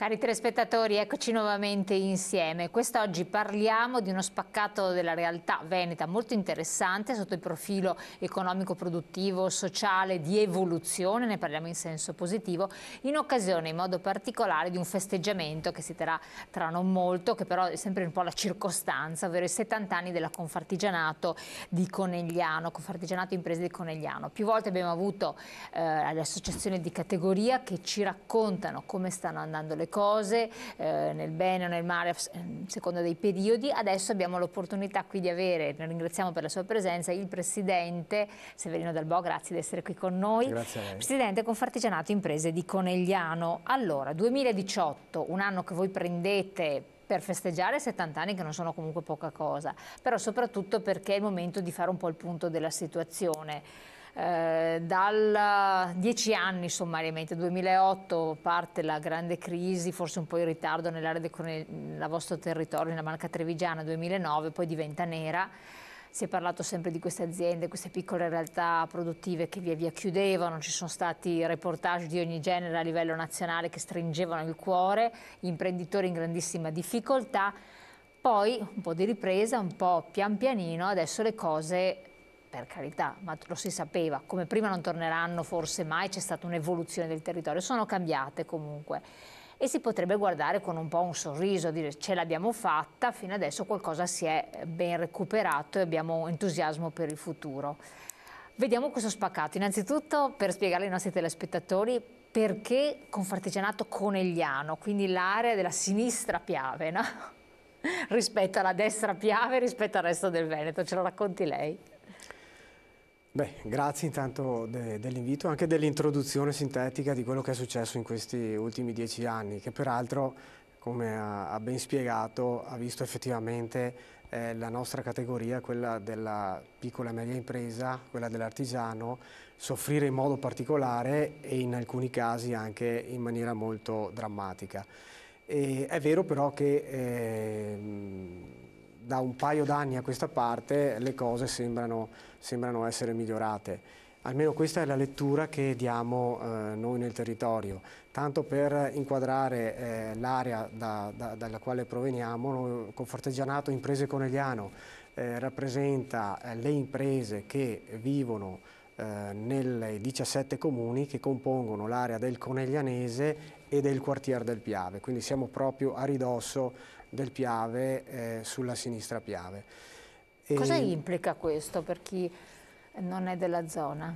Cari telespettatori, eccoci nuovamente insieme. Quest'oggi parliamo di uno spaccato della realtà veneta molto interessante sotto il profilo economico, produttivo, sociale, di evoluzione, ne parliamo in senso positivo, in occasione in modo particolare di un festeggiamento che si terrà tra non molto, che però è sempre un po' la circostanza, ovvero i 70 anni della Confartigianato di Conegliano, Confartigianato Imprese di Conegliano. Più volte abbiamo avuto le associazioni di categoria che ci raccontano come stanno andando le cose, nel bene o nel male, a seconda dei periodi. Adesso abbiamo l'opportunità qui di avere, ne ringraziamo per la sua presenza, il Presidente Severino Dalbò, grazie di essere qui con noi. Grazie a lei. Presidente Confartigianato Imprese di Conegliano. Allora, 2018, un anno che voi prendete per festeggiare 70 anni, che non sono comunque poca cosa, però soprattutto perché è il momento di fare un po' il punto della situazione. Dal 10 anni sommariamente, 2008 parte la grande crisi, forse un po' in ritardo nell'area del vostro territorio, nella Marca Trevigiana, 2009, poi diventa nera. Si è parlato sempre di queste aziende, queste piccole realtà produttive che via via chiudevano, ci sono stati reportage di ogni genere a livello nazionale che stringevano il cuore, imprenditori in grandissima difficoltà, poi un po' di ripresa, un po' pian pianino, adesso le cose, per carità, ma lo si sapeva, come prima non torneranno forse mai, c'è stata un'evoluzione del territorio, sono cambiate comunque. E si potrebbe guardare con un po' un sorriso, dire ce l'abbiamo fatta, fino adesso qualcosa si è ben recuperato e abbiamo entusiasmo per il futuro. Vediamo questo spaccato. Innanzitutto, per spiegarlo ai nostri telespettatori, perché Confartigianato Conegliano, quindi l'area della sinistra Piave, no? Rispetto alla destra Piave, rispetto al resto del Veneto, ce lo racconti lei? Beh, grazie intanto dell'invito, anche dell'introduzione sintetica di quello che è successo in questi ultimi 10 anni, che peraltro, come ha ben spiegato, ha visto effettivamente la nostra categoria, quella della piccola e media impresa, quella dell'artigiano, soffrire in modo particolare e in alcuni casi anche in maniera molto drammatica. È vero però che da un paio d'anni a questa parte le cose sembrano essere migliorate. Almeno questa è la lettura che diamo noi nel territorio. Tanto per inquadrare l'area dalla quale proveniamo, Confartigianato Imprese Conegliano rappresenta le imprese che vivono nelle 17 comuni che compongono l'area del Coneglianese e del quartier del Piave, quindi siamo proprio a ridosso del Piave, sulla sinistra Piave. Cosa implica questo per chi non è della zona?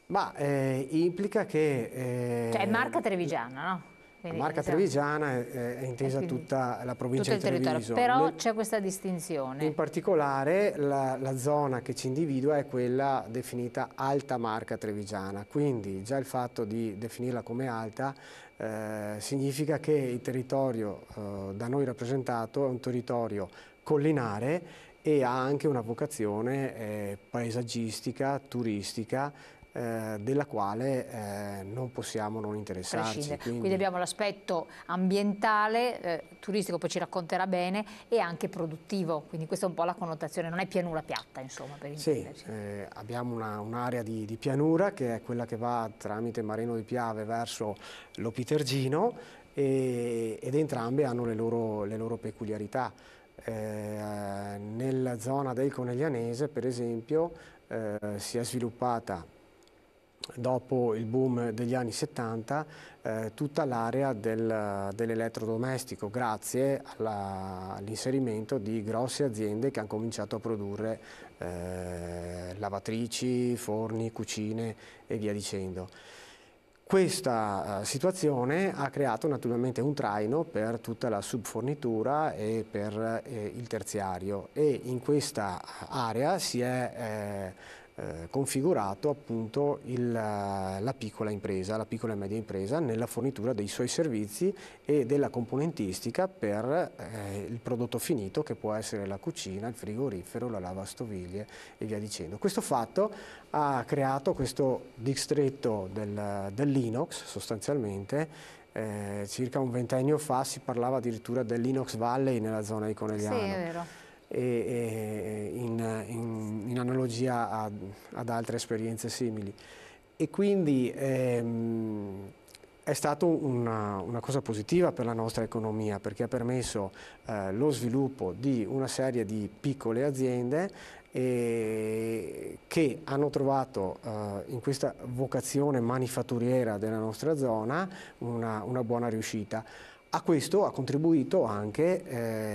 Ma implica che... cioè è Marca Trevigiana, no? La Marca Trevigiana è intesa tutta la provincia di Treviso. Però c'è questa distinzione. In particolare la zona che ci individua è quella definita Alta Marca Trevigiana, quindi già il fatto di definirla come alta significa che il territorio da noi rappresentato è un territorio collinare e ha anche una vocazione paesaggistica, turistica, della quale non possiamo non interessarci. Quindi abbiamo l'aspetto ambientale, turistico, poi ci racconterà bene, e anche produttivo, quindi questa è un po' la connotazione, non è pianura piatta, insomma, per intenderci. Sì, abbiamo un'area di pianura che è quella che va tramite Marino di Piave verso l'Opitergino ed entrambe hanno le loro peculiarità. Nella zona del Coneglianese, per esempio, si è sviluppata dopo il boom degli anni 70 tutta l'area dell'elettrodomestico, grazie all'inserimento di grosse aziende che hanno cominciato a produrre lavatrici, forni, cucine e via dicendo. Questa situazione ha creato naturalmente un traino per tutta la subfornitura e per il terziario, e in questa area si è configurato appunto la piccola e media impresa nella fornitura dei suoi servizi e della componentistica per il prodotto finito, che può essere la cucina, il frigorifero, la lavastoviglie e via dicendo. Questo fatto ha creato questo distretto dell'inox sostanzialmente. Circa un ventennio fa si parlava addirittura dell'Inox Valley nella zona di Conegliano. Sì, è vero. In analogia ad altre esperienze simili, e quindi È stata una cosa positiva per la nostra economia, perché ha permesso lo sviluppo di una serie di piccole aziende che hanno trovato in questa vocazione manifatturiera della nostra zona una buona riuscita. A questo ha contribuito anche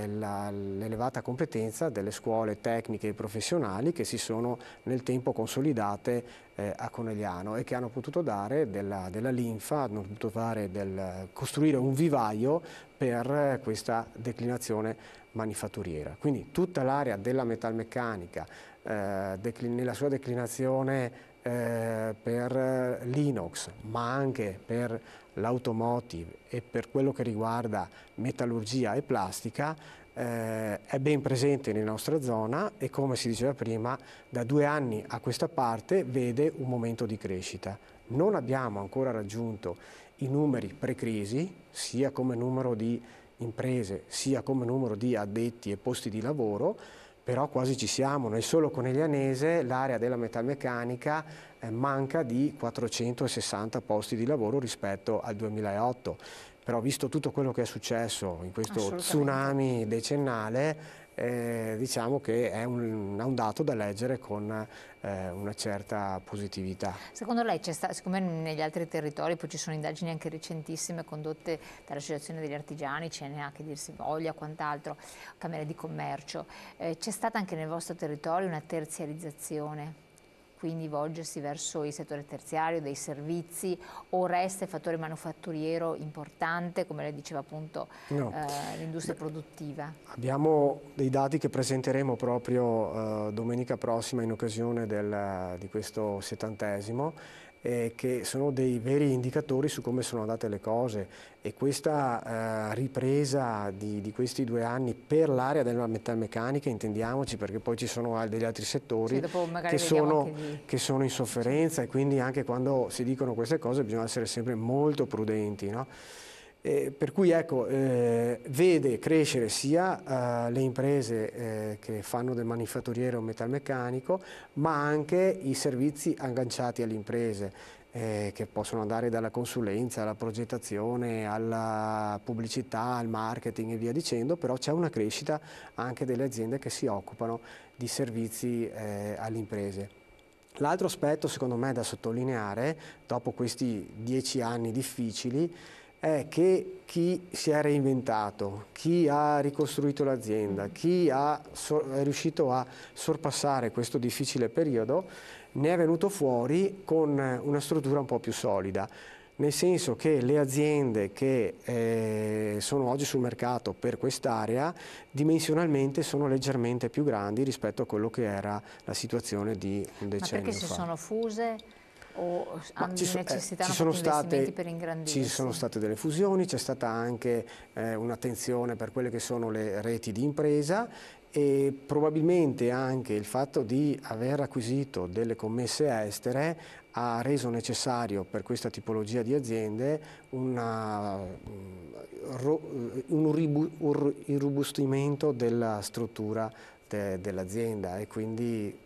l'elevata competenza delle scuole tecniche e professionali che si sono nel tempo consolidate a Conegliano e che hanno potuto dare della linfa, hanno potuto costruire un vivaio per questa declinazione manifatturiera. Quindi tutta l'area della metalmeccanica nella sua declinazione per l'inox, ma anche per l'automotive e per quello che riguarda metallurgia e plastica, è ben presente nella nostra zona e, come si diceva prima, da 2 anni a questa parte vede un momento di crescita. Non abbiamo ancora raggiunto i numeri pre-crisi, sia come numero di imprese, sia come numero di addetti e posti di lavoro, però quasi ci siamo. Nel solo coneglianese l'area della metalmeccanica manca di 460 posti di lavoro rispetto al 2008. Però visto tutto quello che è successo in questo tsunami decennale, diciamo che è un dato da leggere con una certa positività. Secondo lei, siccome negli altri territori poi ci sono indagini anche recentissime condotte dall'Associazione degli Artigiani, CNA che dir si voglia, quant'altro, Camere di Commercio, c'è stata anche nel vostro territorio una terziarizzazione? Quindi volgersi verso il settore terziario dei servizi, o resta il fattore manufatturiero importante, come lei diceva appunto, no, l'industria produttiva? Abbiamo dei dati che presenteremo proprio domenica prossima in occasione di questo 70°, che sono dei veri indicatori su come sono andate le cose, e questa ripresa di questi 2 anni per l'area della metalmeccanica, intendiamoci, perché poi ci sono degli altri settori che sono in sofferenza, e quindi anche quando si dicono queste cose bisogna essere sempre molto prudenti, no? Per cui ecco, vede crescere sia le imprese che fanno del manifatturiero o metalmeccanico, ma anche i servizi agganciati alle imprese, che possono andare dalla consulenza alla progettazione, alla pubblicità, al marketing e via dicendo, però c'è una crescita anche delle aziende che si occupano di servizi alle imprese. L'altro aspetto secondo me da sottolineare, dopo questi 10 anni difficili, è che chi si è reinventato, chi ha ricostruito l'azienda, chi è riuscito a sorpassare questo difficile periodo, ne è venuto fuori con una struttura un po' più solida, nel senso che le aziende che sono oggi sul mercato per quest'area dimensionalmente sono leggermente più grandi rispetto a quello che era la situazione di un decennio fa. Ma perché si sono fuse? O necessitano investimenti per ingrandirsi? Ci sono state delle fusioni, c'è stata anche un'attenzione per quelle che sono le reti di impresa, e probabilmente anche il fatto di aver acquisito delle commesse estere ha reso necessario per questa tipologia di aziende un irrobustimento della struttura dell'azienda, e quindi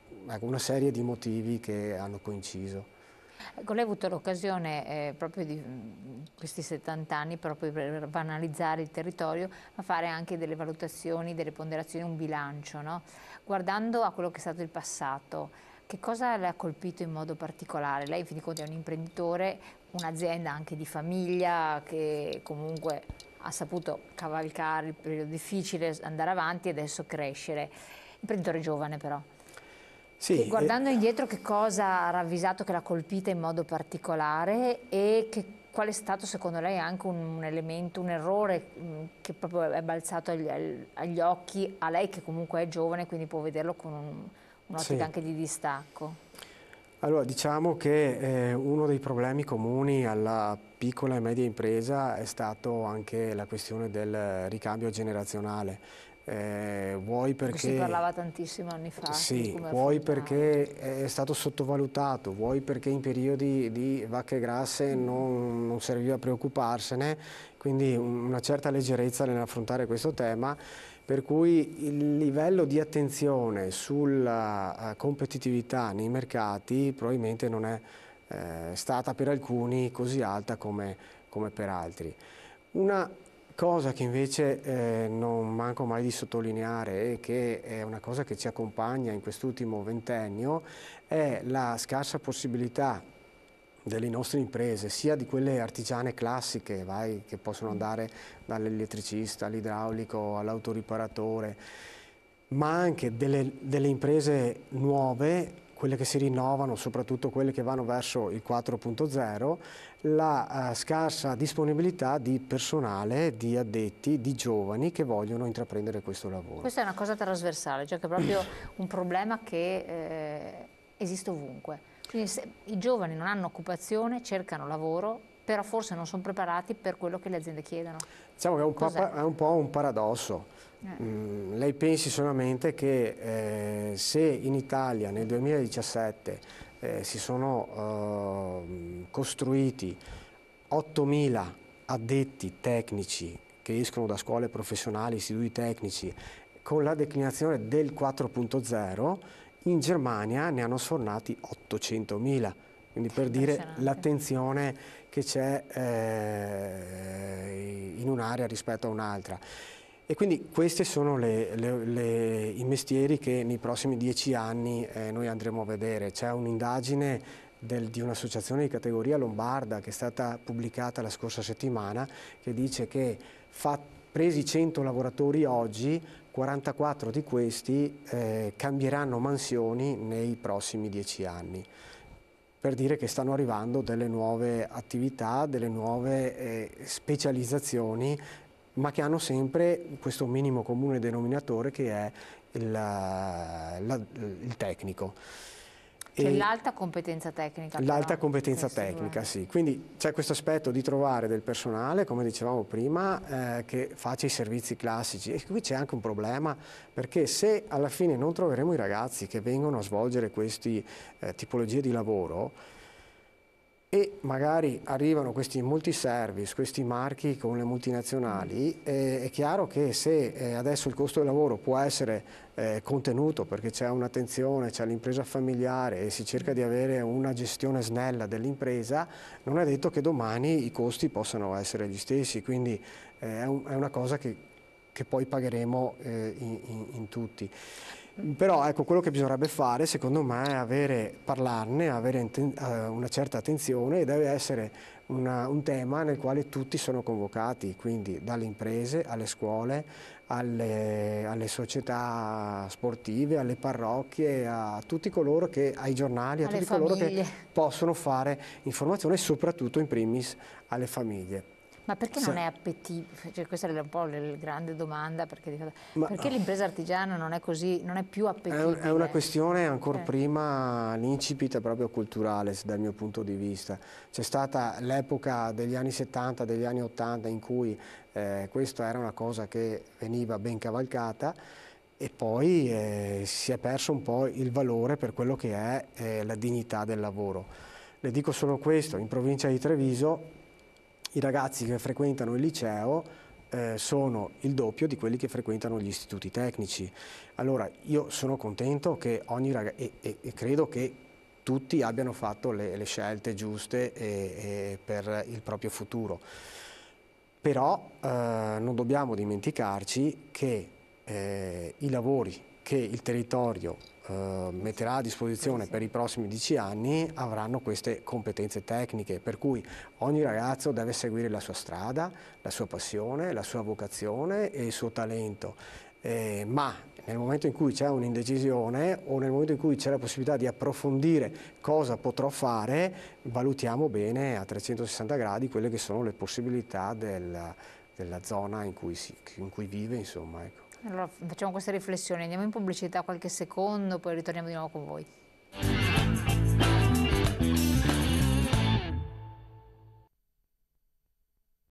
una serie di motivi che hanno coinciso. Ecco, lei ha avuto l'occasione proprio di questi 70 anni proprio per analizzare il territorio, ma fare anche delle valutazioni, delle ponderazioni, un bilancio, no? Guardando a quello che è stato il passato, che cosa le ha colpito in modo particolare? Lei, in fin dei conti, è un imprenditore, un'azienda anche di famiglia che comunque ha saputo cavalcare il periodo difficile, andare avanti e adesso crescere. Imprenditore giovane però. Sì, guardando indietro, che cosa ha ravvisato che l'ha colpita in modo particolare, e qual è stato secondo lei anche un elemento, un errore che proprio è balzato agli occhi a lei, che comunque è giovane, quindi può vederlo con un'ottica anche di distacco? Allora, diciamo che uno dei problemi comuni alla piccola e media impresa è stato anche la questione del ricambio generazionale. Vuoi perché si parlava tantissimo anni fa. Sì, vuoi perché è stato sottovalutato, vuoi perché in periodi di vacche grasse non serviva a preoccuparsene, quindi una certa leggerezza nell'affrontare questo tema, per cui il livello di attenzione sulla competitività nei mercati probabilmente non è stata per alcuni così alta come come per altri. Una cosa che invece non manco mai di sottolineare e che è una cosa che ci accompagna in quest'ultimo ventennio è la scarsa possibilità delle nostre imprese, sia di quelle artigiane classiche, che possono andare dall'elettricista all'idraulico all'autoriparatore, ma anche delle imprese nuove, quelle che si rinnovano, soprattutto quelle che vanno verso il 4.0, la scarsa disponibilità di personale, di addetti, di giovani che vogliono intraprendere questo lavoro. Questa è una cosa trasversale, cioè che è proprio un problema che esiste ovunque. Quindi se i giovani non hanno occupazione, cercano lavoro, però forse non sono preparati per quello che le aziende chiedono. Diciamo che è un po' un paradosso. Lei pensi solamente che se in Italia nel 2017 si sono costruiti 8.000 addetti tecnici che escono da scuole professionali, istituti tecnici, con la declinazione del 4.0, in Germania ne hanno sfornati 800.000. Quindi per dire l'attenzione che c'è in un'area rispetto a un'altra. E quindi questi sono i mestieri che nei prossimi 10 anni noi andremo a vedere. C'è un'indagine di un'associazione di categoria lombarda che è stata pubblicata la scorsa settimana che dice che presi 100 lavoratori oggi, 44 di questi cambieranno mansioni nei prossimi 10 anni. Per dire che stanno arrivando delle nuove attività, delle nuove specializzazioni, ma che hanno sempre questo minimo comune denominatore che è il tecnico. Cioè l'alta competenza tecnica. L'alta competenza tecnica, sì. Quindi c'è questo aspetto di trovare del personale, come dicevamo prima, che faccia i servizi classici. E qui c'è anche un problema, perché se alla fine non troveremo i ragazzi che vengono a svolgere queste tipologie di lavoro, e magari arrivano questi multiservice, questi marchi con le multinazionali, è chiaro che se adesso il costo del lavoro può essere contenuto perché c'è un'attenzione, c'è l'impresa familiare e si cerca di avere una gestione snella dell'impresa, non è detto che domani i costi possano essere gli stessi, quindi è una cosa che poi pagheremo in tutti. Però ecco, quello che bisognerebbe fare secondo me è parlarne, avere una certa attenzione, e deve essere un tema nel quale tutti sono convocati, quindi dalle imprese alle scuole, alle società sportive, alle parrocchie, a tutti coloro che, ai giornali, a tutti coloro che possono fare informazione, e soprattutto in primis alle famiglie. Ma perché non è appetibile? Cioè, questa è un po' la grande domanda, perché l'impresa artigiana non è così, non è più appetibile? È una questione ancora prima, l'incipit è proprio culturale dal mio punto di vista. C'è stata l'epoca degli anni 70, degli anni 80 in cui questa era una cosa che veniva ben cavalcata, e poi si è perso un po' il valore per quello che è la dignità del lavoro. Le dico solo questo: in provincia di Treviso i ragazzi che frequentano il liceo sono il doppio di quelli che frequentano gli istituti tecnici. Allora io sono contento che ogni ragazzo, e credo che tutti abbiano fatto le scelte giuste per il proprio futuro, però non dobbiamo dimenticarci che i lavori che il territorio metterà a disposizione per i prossimi 10 anni avranno queste competenze tecniche, per cui ogni ragazzo deve seguire la sua strada, la sua passione, la sua vocazione e il suo talento, ma nel momento in cui c'è un'indecisione o nel momento in cui c'è la possibilità di approfondire cosa potrò fare, valutiamo bene a 360 gradi quelle che sono le possibilità della zona in cui vive, insomma, ecco. Allora facciamo queste riflessioni, andiamo in pubblicità qualche secondo, poi ritorniamo di nuovo con voi.